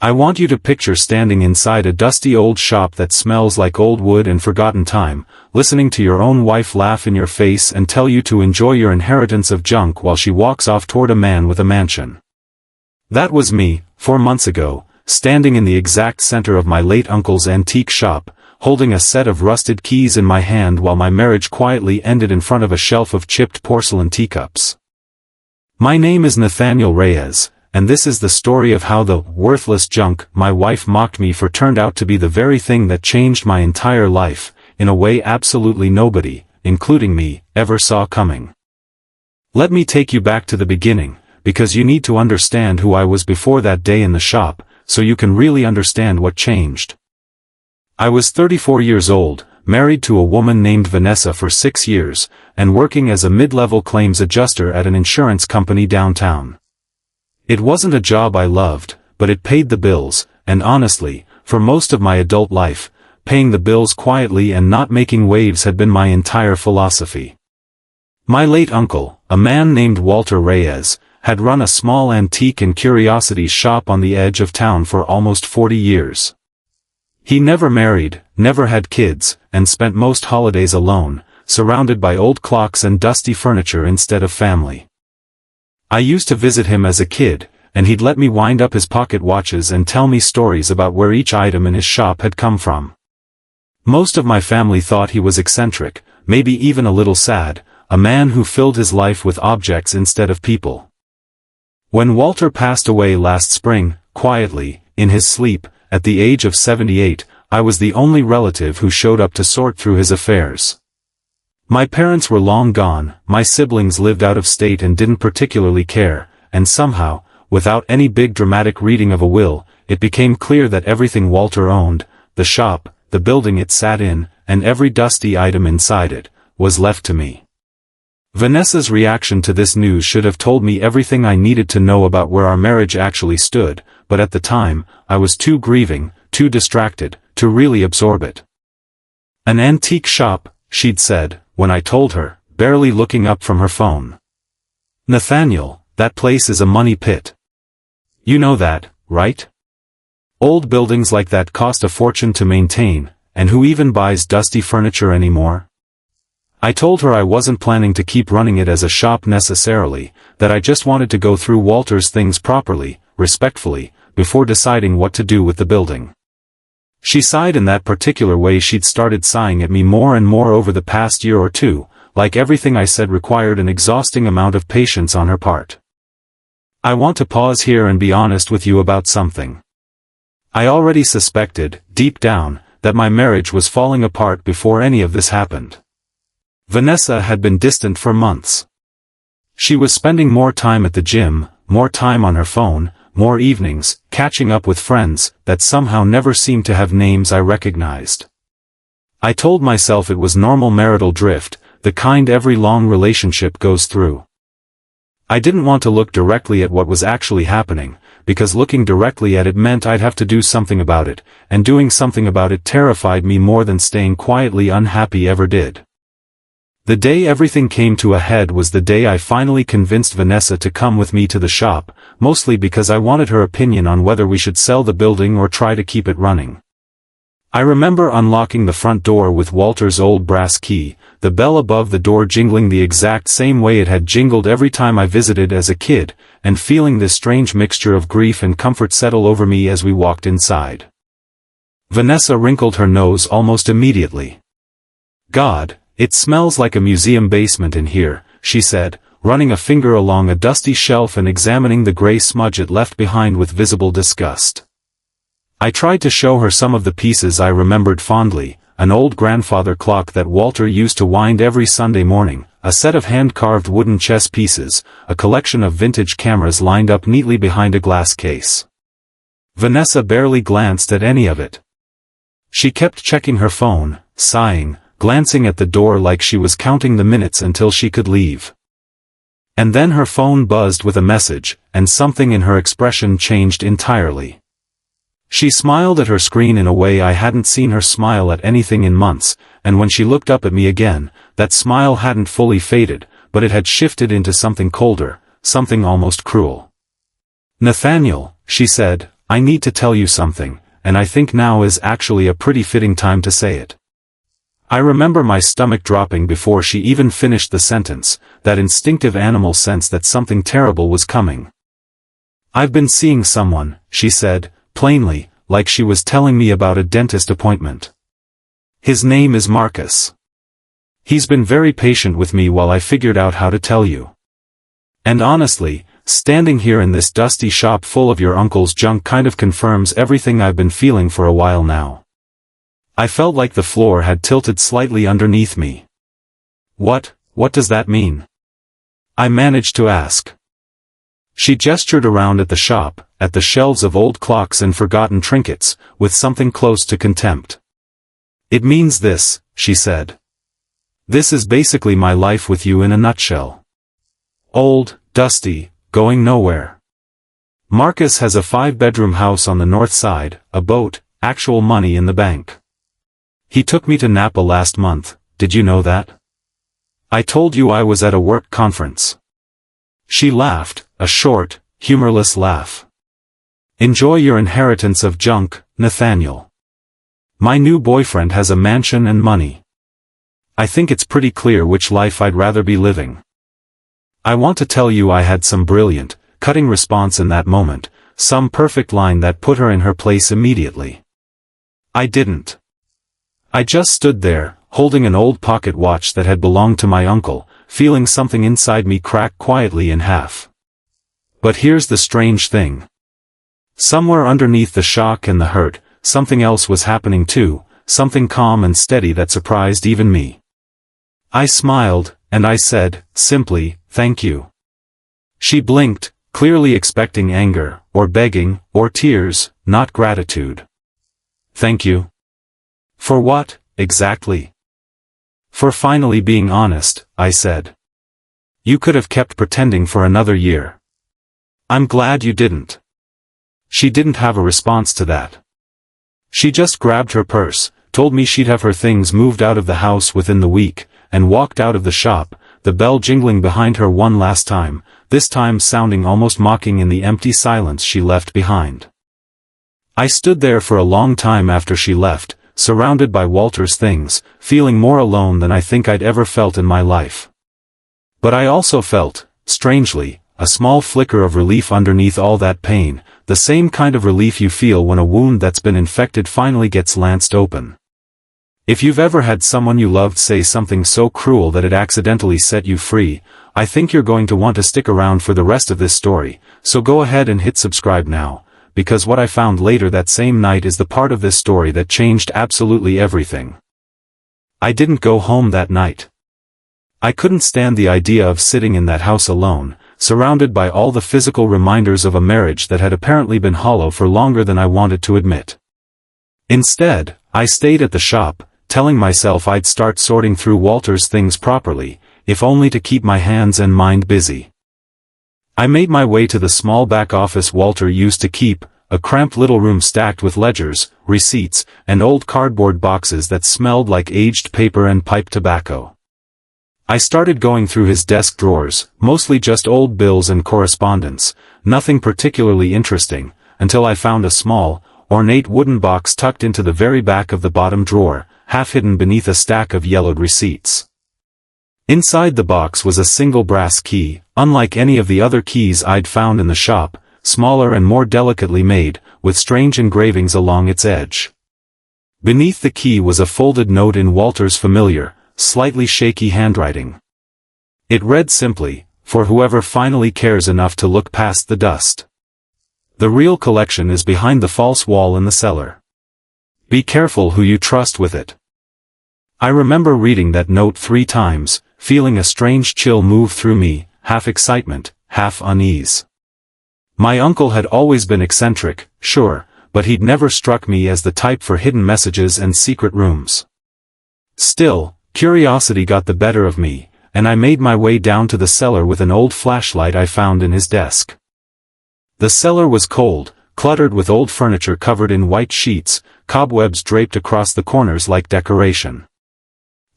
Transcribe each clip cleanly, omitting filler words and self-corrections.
I want you to picture standing inside a dusty old shop that smells like old wood and forgotten time, listening to your own wife laugh in your face and tell you to enjoy your inheritance of junk while she walks off toward a man with a mansion. That was me, 4 months ago, standing in the exact center of my late uncle's antique shop, holding a set of rusted keys in my hand while my marriage quietly ended in front of a shelf of chipped porcelain teacups. My name is Nathaniel Reyes, and this is the story of how the worthless junk my wife mocked me for turned out to be the very thing that changed my entire life, in a way absolutely nobody, including me, ever saw coming. Let me take you back to the beginning, because you need to understand who I was before that day in the shop, so you can really understand what changed. I was 34 years old, married to a woman named Vanessa for 6 years, and working as a mid-level claims adjuster at an insurance company downtown. It wasn't a job I loved, but it paid the bills, and honestly, for most of my adult life, paying the bills quietly and not making waves had been my entire philosophy. My late uncle, a man named Walter Reyes, had run a small antique and curiosities shop on the edge of town for almost 40 years. He never married, never had kids, and spent most holidays alone, surrounded by old clocks and dusty furniture instead of family. I used to visit him as a kid, and he'd let me wind up his pocket watches and tell me stories about where each item in his shop had come from. Most of my family thought he was eccentric, maybe even a little sad, a man who filled his life with objects instead of people. When Walter passed away last spring, quietly, in his sleep, at the age of 78, I was the only relative who showed up to sort through his affairs. My parents were long gone, my siblings lived out of state and didn't particularly care, and somehow, without any big dramatic reading of a will, it became clear that everything Walter owned, the shop, the building it sat in, and every dusty item inside it, was left to me. Vanessa's reaction to this news should have told me everything I needed to know about where our marriage actually stood, but at the time, I was too grieving, too distracted, to really absorb it. An antique shop, she'd said, when I told her, barely looking up from her phone. Nathaniel, that place is a money pit. You know that, right? Old buildings like that cost a fortune to maintain, and who even buys dusty furniture anymore? I told her I wasn't planning to keep running it as a shop necessarily, that I just wanted to go through Walter's things properly, respectfully, before deciding what to do with the building. She sighed in that particular way she'd started sighing at me more and more over the past year or two, like everything I said required an exhausting amount of patience on her part. I want to pause here and be honest with you about something. I already suspected, deep down, that my marriage was falling apart before any of this happened. Vanessa had been distant for months. She was spending more time at the gym, more time on her phone, more evenings, catching up with friends, that somehow never seemed to have names I recognized. I told myself it was normal marital drift, the kind every long relationship goes through. I didn't want to look directly at what was actually happening, because looking directly at it meant I'd have to do something about it, and doing something about it terrified me more than staying quietly unhappy ever did. The day everything came to a head was the day I finally convinced Vanessa to come with me to the shop, mostly because I wanted her opinion on whether we should sell the building or try to keep it running. I remember unlocking the front door with Walter's old brass key, the bell above the door jingling the exact same way it had jingled every time I visited as a kid, and feeling this strange mixture of grief and comfort settle over me as we walked inside. Vanessa wrinkled her nose almost immediately. "God, it smells like a museum basement in here," she said, running a finger along a dusty shelf and examining the gray smudge it left behind with visible disgust. I tried to show her some of the pieces I remembered fondly, an old grandfather clock that Walter used to wind every Sunday morning, a set of hand-carved wooden chess pieces, a collection of vintage cameras lined up neatly behind a glass case. Vanessa barely glanced at any of it. She kept checking her phone, sighing, glancing at the door like she was counting the minutes until she could leave. And then her phone buzzed with a message, and something in her expression changed entirely. She smiled at her screen in a way I hadn't seen her smile at anything in months, and when she looked up at me again, that smile hadn't fully faded, but it had shifted into something colder, something almost cruel. "Nathaniel," she said, I need to tell you something, and I think now is actually a pretty fitting time to say it. I remember my stomach dropping before she even finished the sentence, that instinctive animal sense that something terrible was coming. I've been seeing someone, she said, plainly, like she was telling me about a dentist appointment. His name is Marcus. He's been very patient with me while I figured out how to tell you. And honestly, standing here in this dusty shop full of your uncle's junk kind of confirms everything I've been feeling for a while now. I felt like the floor had tilted slightly underneath me. What does that mean? I managed to ask. She gestured around at the shop, at the shelves of old clocks and forgotten trinkets, with something close to contempt. It means this, she said. This is basically my life with you in a nutshell. Old, dusty, going nowhere. Marcus has a 5-bedroom house on the north side, a boat, actual money in the bank. He took me to Napa last month, did you know that? I told you I was at a work conference. She laughed, a short, humorless laugh. Enjoy your inheritance of junk, Nathaniel. My new boyfriend has a mansion and money. I think it's pretty clear which life I'd rather be living. I want to tell you I had some brilliant, cutting response in that moment, some perfect line that put her in her place immediately. I didn't. I just stood there, holding an old pocket watch that had belonged to my uncle, feeling something inside me crack quietly in half. But here's the strange thing. Somewhere underneath the shock and the hurt, something else was happening too, something calm and steady that surprised even me. I smiled, and I said, simply, thank you. She blinked, clearly expecting anger, or begging, or tears, not gratitude. Thank you. For what, exactly? For finally being honest, I said. You could have kept pretending for another year. I'm glad you didn't. She didn't have a response to that. She just grabbed her purse, told me she'd have her things moved out of the house within the week, and walked out of the shop, the bell jingling behind her one last time, this time sounding almost mocking in the empty silence she left behind. I stood there for a long time after she left, surrounded by Walter's things, feeling more alone than I think I'd ever felt in my life. But I also felt, strangely, a small flicker of relief underneath all that pain, the same kind of relief you feel when a wound that's been infected finally gets lanced open. If you've ever had someone you loved say something so cruel that it accidentally set you free, I think you're going to want to stick around for the rest of this story, so go ahead and hit subscribe now, because what I found later that same night is the part of this story that changed absolutely everything. I didn't go home that night. I couldn't stand the idea of sitting in that house alone, surrounded by all the physical reminders of a marriage that had apparently been hollow for longer than I wanted to admit. Instead, I stayed at the shop, telling myself I'd start sorting through Walter's things properly, if only to keep my hands and mind busy. I made my way to the small back office Walter used to keep, a cramped little room stacked with ledgers, receipts, and old cardboard boxes that smelled like aged paper and pipe tobacco. I started going through his desk drawers, mostly just old bills and correspondence, nothing particularly interesting, until I found a small, ornate wooden box tucked into the very back of the bottom drawer, half hidden beneath a stack of yellowed receipts. Inside the box was a single brass key, unlike any of the other keys I'd found in the shop, smaller and more delicately made, with strange engravings along its edge. Beneath the key was a folded note in Walter's familiar, slightly shaky handwriting. It read simply, "For whoever finally cares enough to look past the dust. The real collection is behind the false wall in the cellar. Be careful who you trust with it." I remember reading that note 3 times, feeling a strange chill move through me, half excitement, half unease. My uncle had always been eccentric, sure, but he'd never struck me as the type for hidden messages and secret rooms. Still, curiosity got the better of me, and I made my way down to the cellar with an old flashlight I found in his desk. The cellar was cold, cluttered with old furniture covered in white sheets, cobwebs draped across the corners like decoration.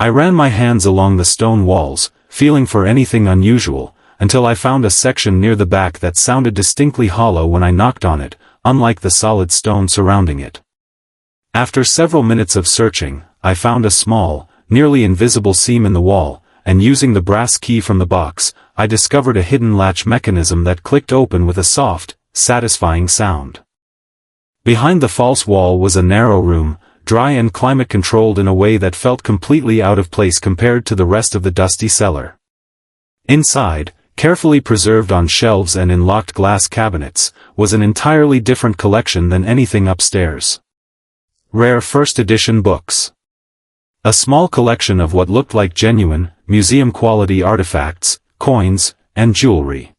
I ran my hands along the stone walls, feeling for anything unusual, until I found a section near the back that sounded distinctly hollow when I knocked on it, unlike the solid stone surrounding it. After several minutes of searching, I found a small, nearly invisible seam in the wall, and using the brass key from the box, I discovered a hidden latch mechanism that clicked open with a soft, satisfying sound. Behind the false wall was a narrow room, dry and climate-controlled in a way that felt completely out of place compared to the rest of the dusty cellar. Inside, carefully preserved on shelves and in locked glass cabinets, was an entirely different collection than anything upstairs. Rare first edition books. A small collection of what looked like genuine, museum-quality artifacts, coins, and jewelry.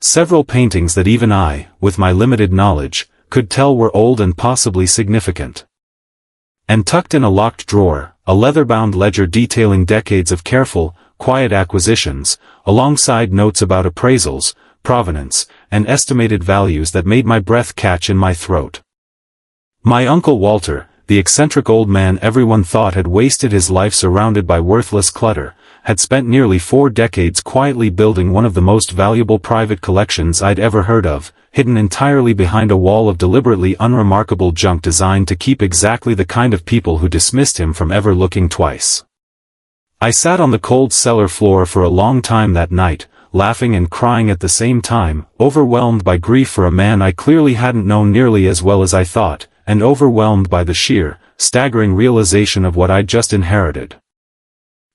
Several paintings that even I, with my limited knowledge, could tell were old and possibly significant. And tucked in a locked drawer, a leather-bound ledger detailing decades of careful, quiet acquisitions, alongside notes about appraisals, provenance, and estimated values that made my breath catch in my throat. My Uncle Walter, the eccentric old man everyone thought had wasted his life surrounded by worthless clutter, had spent nearly 4 decades quietly building one of the most valuable private collections I'd ever heard of, hidden entirely behind a wall of deliberately unremarkable junk designed to keep exactly the kind of people who dismissed him from ever looking twice. I sat on the cold cellar floor for a long time that night, laughing and crying at the same time, overwhelmed by grief for a man I clearly hadn't known nearly as well as I thought, and overwhelmed by the sheer, staggering realization of what I'd just inherited.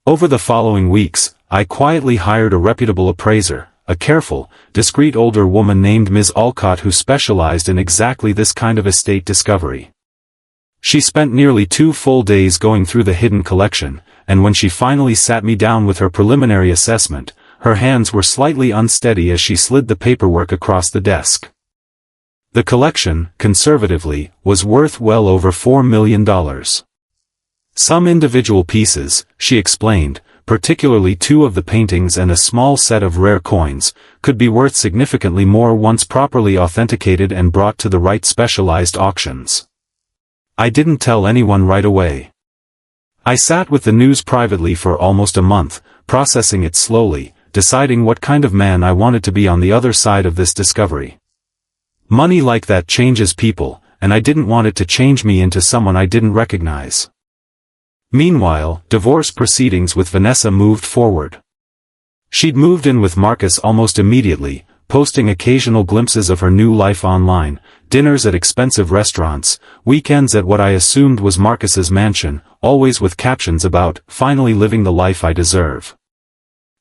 Over the following weeks, I quietly hired a reputable appraiser, a careful, discreet older woman named Ms. Alcott who specialized in exactly this kind of estate discovery. She spent nearly 2 full days going through the hidden collection, and when she finally sat me down with her preliminary assessment, her hands were slightly unsteady as she slid the paperwork across the desk. The collection, conservatively, was worth well over $4 million. Some individual pieces, she explained, particularly 2 of the paintings and a small set of rare coins, could be worth significantly more once properly authenticated and brought to the right specialized auctions. I didn't tell anyone right away. I sat with the news privately for almost a month, processing it slowly, deciding what kind of man I wanted to be on the other side of this discovery. Money like that changes people, and I didn't want it to change me into someone I didn't recognize. Meanwhile, divorce proceedings with Vanessa moved forward. She'd moved in with Marcus almost immediately, posting occasional glimpses of her new life online, dinners at expensive restaurants, weekends at what I assumed was Marcus's mansion, always with captions about, "finally living the life I deserve."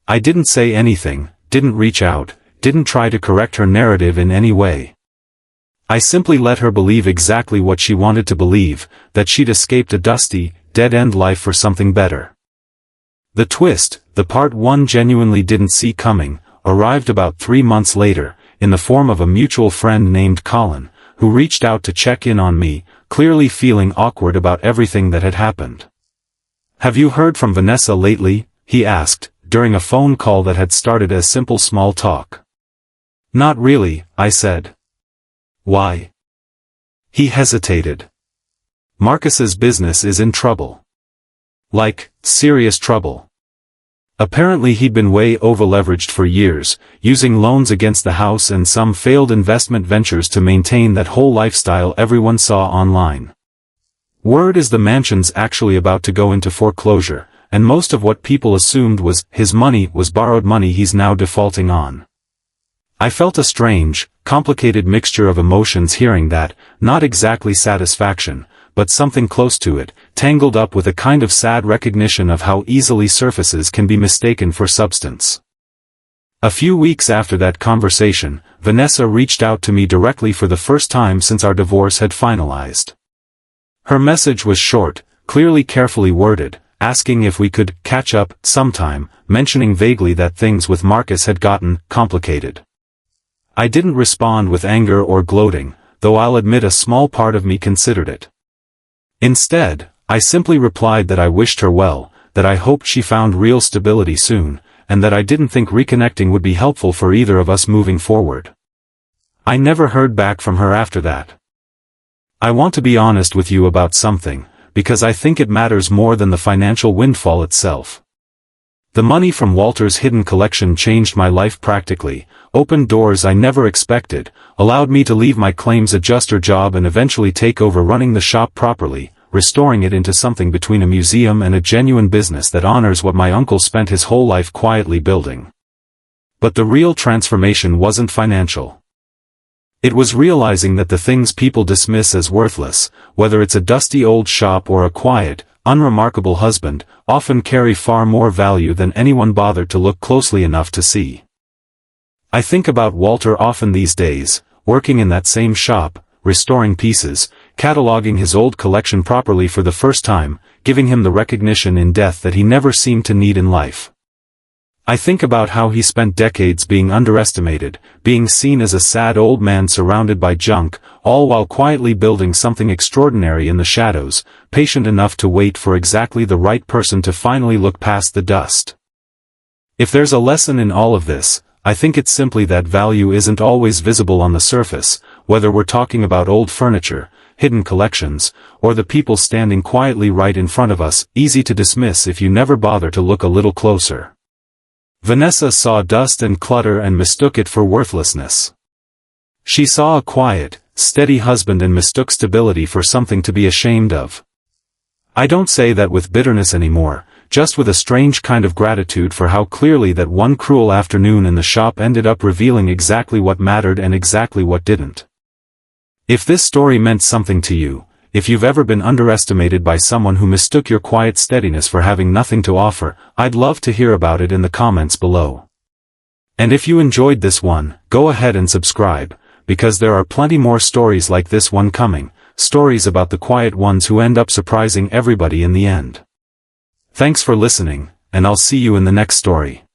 I didn't say anything, didn't reach out, didn't try to correct her narrative in any way. I simply let her believe exactly what she wanted to believe, that she'd escaped a dusty, dead-end life for something better. The twist, the part one genuinely didn't see coming, arrived about 3 months later, in the form of a mutual friend named Colin, who reached out to check in on me, clearly feeling awkward about everything that had happened. "Have you heard from Vanessa lately?" he asked, during a phone call that had started as simple small talk. "Not really," I said. "Why?" He hesitated. "Marcus's business is in trouble. Like, serious trouble. Apparently he'd been way over-leveraged for years, using loans against the house and some failed investment ventures to maintain that whole lifestyle everyone saw online. Word is the mansion's actually about to go into foreclosure, and most of what people assumed was his money was borrowed money he's now defaulting on." I felt a strange, complicated mixture of emotions hearing that, not exactly satisfaction, but something close to it, tangled up with a kind of sad recognition of how easily surfaces can be mistaken for substance. A few weeks after that conversation, Vanessa reached out to me directly for the first time since our divorce had finalized. Her message was short, clearly carefully worded, asking if we could catch up sometime, mentioning vaguely that things with Marcus had gotten complicated. I didn't respond with anger or gloating, though I'll admit a small part of me considered it. Instead, I simply replied that I wished her well, that I hoped she found real stability soon, and that I didn't think reconnecting would be helpful for either of us moving forward. I never heard back from her after that. I want to be honest with you about something, because I think it matters more than the financial windfall itself. The money from Walter's hidden collection changed my life practically, opened doors I never expected, allowed me to leave my claims adjuster job and eventually take over running the shop properly, restoring it into something between a museum and a genuine business that honors what my uncle spent his whole life quietly building. But the real transformation wasn't financial. It was realizing that the things people dismiss as worthless, whether it's a dusty old shop or a quiet, unremarkable husband, often carry far more value than anyone bothered to look closely enough to see. I think about Walter often these days, working in that same shop, restoring pieces, cataloging his old collection properly for the first time, giving him the recognition in death that he never seemed to need in life. I think about how he spent decades being underestimated, being seen as a sad old man surrounded by junk, all while quietly building something extraordinary in the shadows, patient enough to wait for exactly the right person to finally look past the dust. If there's a lesson in all of this, I think it's simply that value isn't always visible on the surface, whether we're talking about old furniture, hidden collections, or the people standing quietly right in front of us, easy to dismiss if you never bother to look a little closer. Vanessa saw dust and clutter and mistook it for worthlessness. She saw a quiet, steady husband and mistook stability for something to be ashamed of. I don't say that with bitterness anymore, just with a strange kind of gratitude for how clearly that one cruel afternoon in the shop ended up revealing exactly what mattered and exactly what didn't. If this story meant something to you, if you've ever been underestimated by someone who mistook your quiet steadiness for having nothing to offer, I'd love to hear about it in the comments below. And if you enjoyed this one, go ahead and subscribe, because there are plenty more stories like this one coming, stories about the quiet ones who end up surprising everybody in the end. Thanks for listening, and I'll see you in the next story.